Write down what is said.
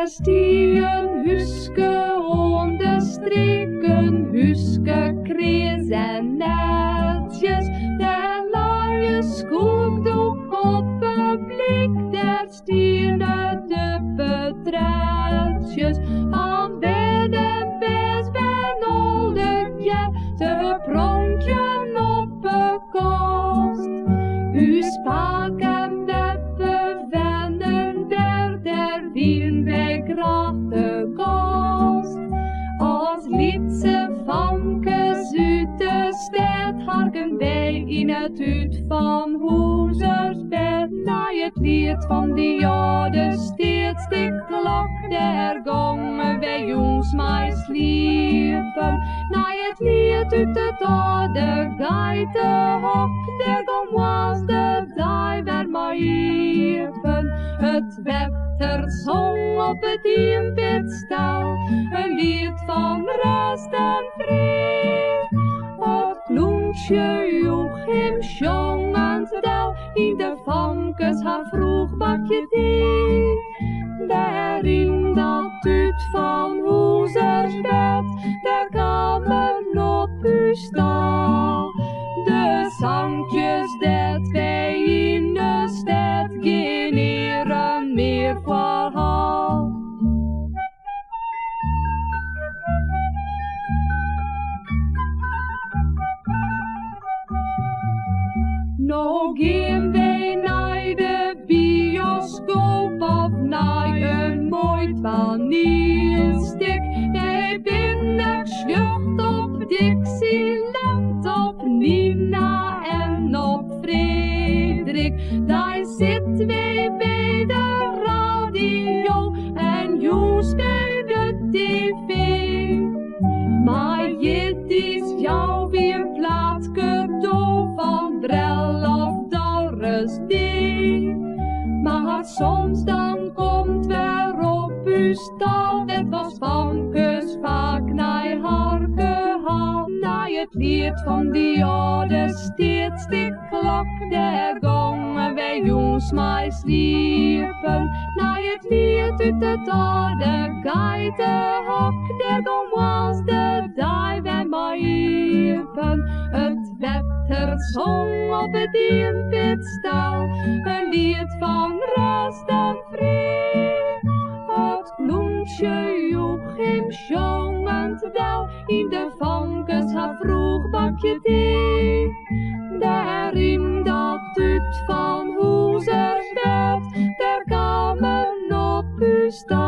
Der stien huske onder strikken, huske krees en netjes. Der laaie skoogdok op een blik, der stiene duppe tretjes. Aan bedden best ben oldetje, te pronkjen op een kast. U spaak en beppe vennen der wien wij graag de gast. Als liedse vankes uit de stad harken wij in het uit van Hoezersbed. Na het lied van die jade steeds de klok der gongen wij jongs mij sliepen. Na het lied uit het oude geite hok der gong was de dag waar mij hiepen. Het wetter zong op het inbiddstal, een lied van rust en vrede. Het kloentje joeg hem zongend dal, in de vankes haar vroeg bakje thee. Daarin dat uit van Hoezersbed, daar kwamen op uw stal. De zangjes dat wij in de stad geen eren meer verhaal. Nou gaan wij naar de bioscoop of naar een mooi toneelstuk. Wij binnen schucht op Dixieland, op Nina en op Frederik. Daar zitten wij bij de radio en Joes bij de tv. Maar het is jou weer plaats cadeau van Brel of Doris D. Maar soms dan komt weer op uw stal, het was vankes vaak naar haar gehaald. Na het lied van die oude steeds de klok der gongen wij jongs mij sliepen. Na het lied uit het oude geitenhok der gong was de dag wij mij hiepen. Het wetter zong op het inbiddstal, een lied van rust en vrede. Het kloentje joeg hem zongend dal, in de vankes haar vroeg bakje thee. Daarin dat uit van Hoezersbed, daar kwamen op uw stal.